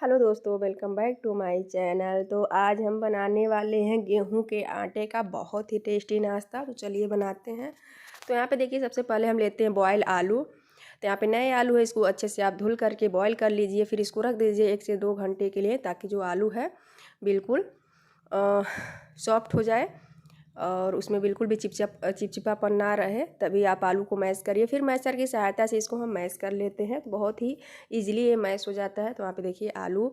Hello दोस्तों, welcome back to my channel. तो आज हम बनाने वाले हैं गेहूं के आटे का बहुत ही टेस्टी नाश्ता। तो चलिए बनाते हैं। तो यहाँ पे देखिए, सबसे पहले हम लेते हैं बॉयल आलू। तो यहाँ पे नए आलू है, इसको अच्छे से आप धुल करके बॉयल कर लीजिए। फिर इसको रख दीजिए 1 से 2 घंटे के लिए, ताकि जो आलू है बिल्कुल सॉफ्ट हो जाए और उसमें बिल्कुल भी चिपचिपापन ना रहे। तभी आप आलू को मैश करिए। फिर मैशर की सहायता से इसको हम मैश कर लेते हैं। तो बहुत ही ईजिली ये मैश हो जाता है। तो यहाँ पे देखिए आलू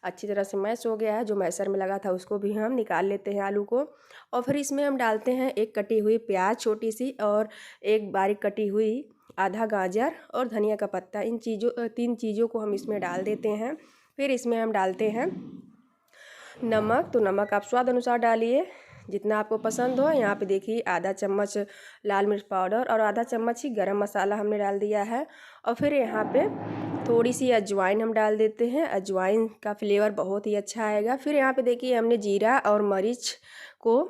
अच्छी तरह से मैश हो गया है। जो मैशर में लगा था उसको भी हम निकाल लेते हैं आलू को। और फिर इसमें हम डालते हैं एक कटी हुई प्याज छोटी सी, और एक बारीक कटी हुई आधा गाजर और धनिया का पत्ता। इन 3 चीज़ों को हम इसमें डाल देते हैं। फिर इसमें हम डालते हैं नमक। तो नमक आप स्वाद अनुसार डालिए, जितना आपको पसंद हो। यहाँ पे देखिए आधा चम्मच लाल मिर्च पाउडर और आधा चम्मच ही गरम मसाला हमने डाल दिया है। और फिर यहाँ पे थोड़ी सी अजवाइन हम डाल देते हैं। अजवाइन का फ्लेवर बहुत ही अच्छा आएगा। फिर यहाँ पे देखिए हमने जीरा और मरीच को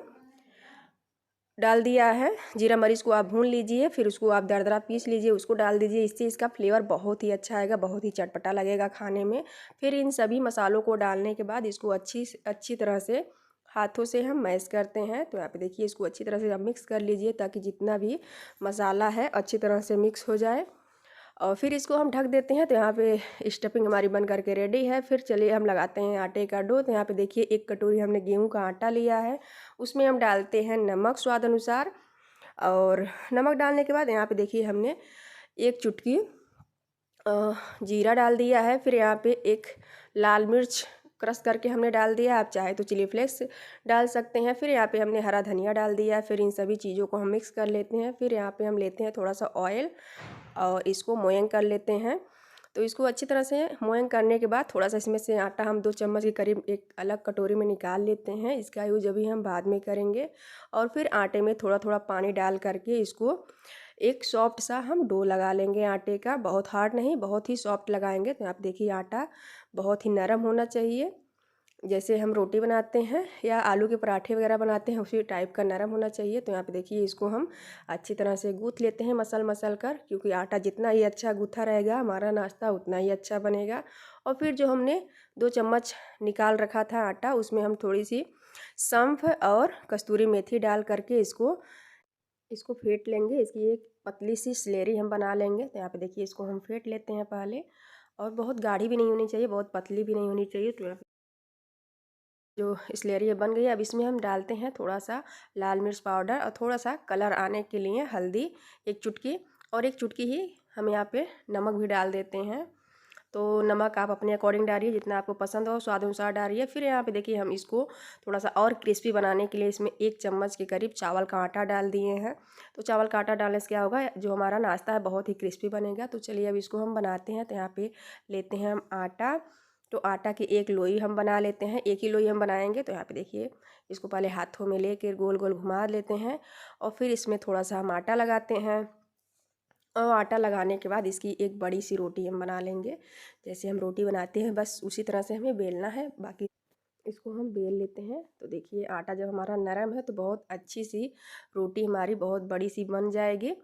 डाल दिया है। जीरा मरीच को आप भून लीजिए, फिर उसको आप दरदरा पीस लीजिए, उसको डाल दीजिए। इससे इसका फ्लेवर बहुत ही अच्छा आएगा, बहुत ही चटपटा लगेगा खाने में। फिर इन सभी मसालों को डालने के बाद इसको अच्छी तरह से हाथों से हम मैश करते हैं। तो यहाँ पे देखिए इसको अच्छी तरह से आप मिक्स कर लीजिए, ताकि जितना भी मसाला है अच्छी तरह से मिक्स हो जाए। और फिर इसको हम ढक देते हैं। तो यहाँ पे स्टफिंग हमारी बन करके रेडी है। फिर चलिए हम लगाते हैं आटे का डो। तो यहाँ पे देखिए 1 कटोरी हमने गेहूं का आटा लिया है। उसमें हम डालते हैं नमक स्वाद अनुसार। और नमक डालने के बाद यहाँ पे देखिए हमने 1 चुटकी जीरा डाल दिया है। फिर यहाँ पे 1 लाल मिर्च क्रश करके हमने डाल दिया। आप चाहे तो चिली फ्लेक्स डाल सकते हैं। फिर यहाँ पे हमने हरा धनिया डाल दिया है। फिर इन सभी चीज़ों को हम मिक्स कर लेते हैं। फिर यहाँ पे हम लेते हैं थोड़ा सा ऑयल और इसको मोयन कर लेते हैं। तो इसको अच्छी तरह से मोयन करने के बाद थोड़ा सा इसमें से आटा हम 2 चम्मच के करीब एक अलग कटोरी में निकाल लेते हैं। इसका यूज अभी हम बाद में करेंगे। और फिर आटे में थोड़ा थोड़ा पानी डाल करके इसको एक सॉफ्ट सा हम डो लगा लेंगे आटे का। बहुत हार्ड नहीं, बहुत ही सॉफ्ट लगाएंगे। तो आप देखिए आटा बहुत ही नरम होना चाहिए, जैसे हम रोटी बनाते हैं या आलू के पराठे वगैरह बनाते हैं उसी टाइप का नरम होना चाहिए। तो यहाँ पे देखिए इसको हम अच्छी तरह से गूँथ लेते हैं मसल मसल कर, क्योंकि आटा जितना ही अच्छा गूँथा रहेगा हमारा नाश्ता उतना ही अच्छा बनेगा। और फिर जो हमने 2 चम्मच निकाल रखा था आटा, उसमें हम थोड़ी सी सौंफ और कस्तूरी मेथी डाल करके इसको फेंट लेंगे। इसकी एक पतली सी स्लेरी हम बना लेंगे। तो यहाँ पे देखिए इसको हम फेंट लेते हैं पहले। और बहुत गाढ़ी भी नहीं होनी चाहिए, बहुत पतली भी नहीं होनी चाहिए। तो यहाँ पे जो स्लेरी बन गई है, अब इसमें हम डालते हैं थोड़ा सा लाल मिर्च पाउडर और थोड़ा सा कलर आने के लिए हल्दी 1 चुटकी, और 1 चुटकी ही हम यहाँ पे नमक भी डाल देते हैं। तो नमक आप अपने अकॉर्डिंग डालिए, जितना आपको पसंद हो स्वाद अनुसार डालिए। फिर यहाँ पे देखिए हम इसको थोड़ा सा और क्रिस्पी बनाने के लिए इसमें 1 चम्मच के करीब चावल का आटा डाल दिए हैं। तो चावल का आटा डालने से क्या होगा, जो हमारा नाश्ता है बहुत ही क्रिस्पी बनेगा। तो चलिए अब इसको हम बनाते हैं। तो यहाँ पे लेते हैं हम आटा। तो आटा की 1 लोई हम बना लेते हैं, 1 ही लोई हम बनाएंगे। तो यहाँ पे देखिए इसको पहले हाथों में लेकर गोल गोल घुमा लेते हैं, और फिर इसमें थोड़ा सा हम आटा लगाते हैं। और आटा लगाने के बाद इसकी एक बड़ी सी रोटी हम बना लेंगे। जैसे हम रोटी बनाते हैं बस उसी तरह से हमें बेलना है। बाकी इसको हम बेल लेते हैं। तो देखिए आटा जब हमारा नरम है तो बहुत अच्छी सी रोटी हमारी बहुत बड़ी सी बन जाएगी,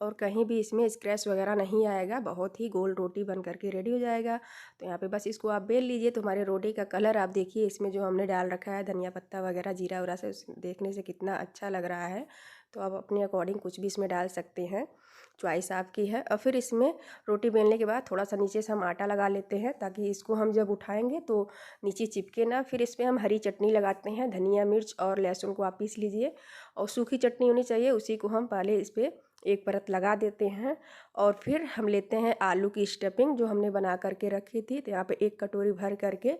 और कहीं भी इसमें स्क्रैच वगैरह नहीं आएगा। बहुत ही गोल रोटी बन करके रेडी हो जाएगा। तो यहाँ पे बस इसको आप बेल लीजिए। तो हमारे रोटी का कलर आप देखिए, इसमें जो हमने डाल रखा है धनिया पत्ता वगैरह जीरा वगैरह से देखने से कितना अच्छा लग रहा है। तो आप अपने अकॉर्डिंग कुछ भी इसमें डाल सकते हैं, चॉइस आपकी है। और फिर इसमें रोटी बेलने के बाद थोड़ा सा नीचे से हम आटा लगा लेते हैं, ताकि इसको हम जब उठाएंगे तो नीचे चिपके ना। फिर इसमें हम हरी चटनी लगाते हैं, धनिया मिर्च और लहसुन को आप पीस लीजिए, और सूखी चटनी होनी चाहिए, उसी को हम पहले इस पर एक परत लगा देते हैं। और फिर हम लेते हैं आलू की स्टफिंग जो हमने बना करके रखी थी। तो यहाँ पे 1 कटोरी भर करके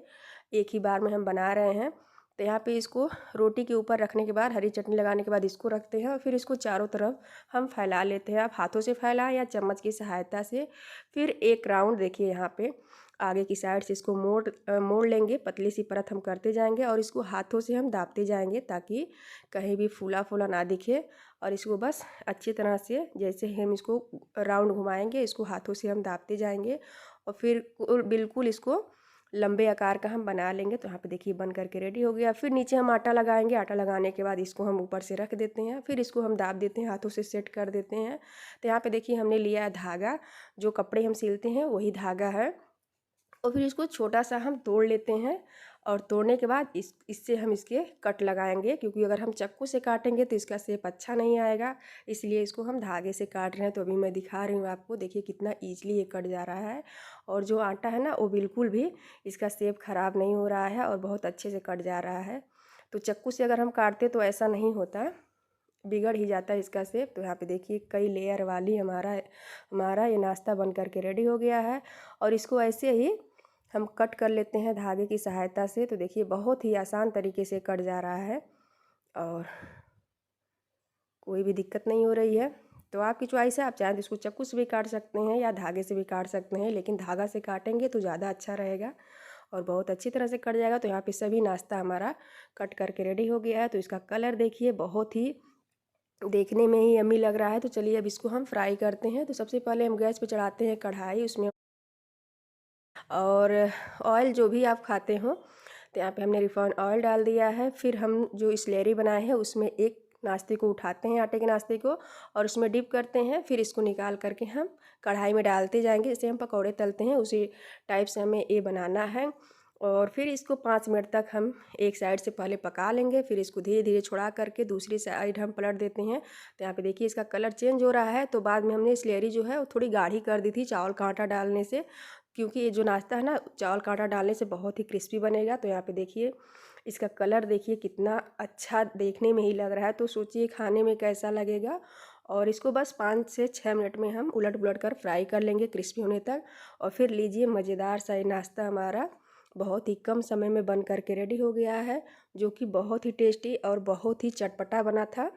एक ही बार में हम बना रहे हैं। तो यहाँ पे इसको रोटी के ऊपर रखने के बाद हरी चटनी लगाने के बाद इसको रखते हैं, और फिर इसको चारों तरफ हम फैला लेते हैं। आप हाथों से फैलाएं या चम्मच की सहायता से। फिर एक राउंड देखिए यहाँ पे आगे की साइड से इसको मोड़ लेंगे, पतली सी परत हम करते जाएंगे, और इसको हाथों से हम दाबते जाएंगे, ताकि कहीं भी फूला फूला ना दिखे। और इसको बस अच्छी तरह से जैसे हम इसको राउंड घुमाएंगे, इसको हाथों से हम दाबते जाएंगे, और फिर बिल्कुल इसको लंबे आकार का हम बना लेंगे। तो यहाँ पे देखिए बन करके रेडी हो गया। फिर नीचे हम आटा लगाएंगे। आटा लगाने के बाद इसको हम ऊपर से रख देते हैं, फिर इसको हम दाब देते हैं, हाथों से सेट कर देते हैं। तो यहाँ पे देखिए हमने लिया है धागा, जो कपड़े हम सिलते हैं वही धागा है। और फिर इसको छोटा सा हम तोड़ लेते हैं। और तोड़ने के बाद इससे हम इसके कट लगाएंगे, क्योंकि अगर हम चाकू से काटेंगे तो इसका शेप अच्छा नहीं आएगा, इसलिए इसको हम धागे से काट रहे हैं। तो अभी मैं दिखा रही हूँ आपको, देखिए कितना ईजिली ये कट जा रहा है। और जो आटा है ना वो बिल्कुल भी इसका शेप ख़राब नहीं हो रहा है और बहुत अच्छे से कट जा रहा है। तो चाकू से अगर हम काटते तो ऐसा नहीं होता, बिगड़ ही जाता है इसका शेप। तो यहाँ पे देखिए कई लेयर वाली हमारा ये नाश्ता बन करके रेडी हो गया है। और इसको ऐसे ही हम कट कर लेते हैं धागे की सहायता से। तो देखिए बहुत ही आसान तरीके से कट जा रहा है और कोई भी दिक्कत नहीं हो रही है। तो आपकी चॉइस है, आप चाहें तो इसको चाकू से भी काट सकते हैं या धागे से भी काट सकते हैं, लेकिन धागा से काटेंगे तो ज़्यादा अच्छा रहेगा और बहुत अच्छी तरह से कट जाएगा। तो यहाँ पे सभी नाश्ता हमारा कट करके रेडी हो गया है। तो इसका कलर देखिए बहुत ही देखने में ही यम्मी लग रहा है। तो चलिए अब इसको हम फ्राई करते हैं। तो सबसे पहले हम गैस पे चढ़ाते हैं कढ़ाई, उसमें और ऑयल जो भी आप खाते हो, तो यहाँ पे हमने रिफाइंड ऑयल डाल दिया है। फिर हम जो स्लैरी बनाए हैं उसमें एक नाश्ते को उठाते हैं, आटे के नाश्ते को, और उसमें डिप करते हैं। फिर इसको निकाल करके हम कढ़ाई में डालते जाएंगे, जैसे हम पकौड़े तलते हैं उसी टाइप से हमें ये बनाना है। और फिर इसको 5 मिनट तक हम एक साइड से पहले पका लेंगे, फिर इसको धीरे धीरे छुड़ा करके दूसरी साइड हम पलट देते हैं। तो यहाँ पे देखिए इसका कलर चेंज हो रहा है। तो बाद में हमने स्लैरी जो है वो थोड़ी गाढ़ी कर दी थी चावल का आटा डालने से, क्योंकि ये जो नाश्ता है ना चावल का आटा डालने से बहुत ही क्रिस्पी बनेगा। तो यहाँ पे देखिए इसका कलर देखिए कितना अच्छा देखने में ही लग रहा है, तो सोचिए खाने में कैसा लगेगा। और इसको बस 5 से 6 मिनट में हम उलट पुलट कर फ्राई कर लेंगे क्रिस्पी होने तक। और फिर लीजिए मज़ेदार सा ये नाश्ता हमारा बहुत ही कम समय में बन करके रेडी हो गया है, जो कि बहुत ही टेस्टी और बहुत ही चटपटा बना था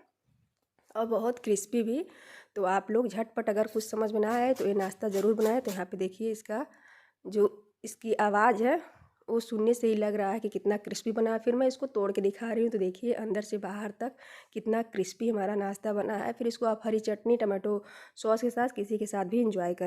और बहुत क्रिस्पी भी। तो आप लोग झटपट अगर कुछ समझ में ना आए तो ये नाश्ता ज़रूर बनाएं। तो यहाँ पे देखिए इसकी आवाज़ है वो सुनने से ही लग रहा है कि कितना क्रिस्पी बना है। फिर मैं इसको तोड़ के दिखा रही हूँ, तो देखिए अंदर से बाहर तक कितना क्रिस्पी हमारा नाश्ता बना है। फिर इसको आप हरी चटनी टमाटो सॉस के साथ किसी के साथ भी इंजॉय करें।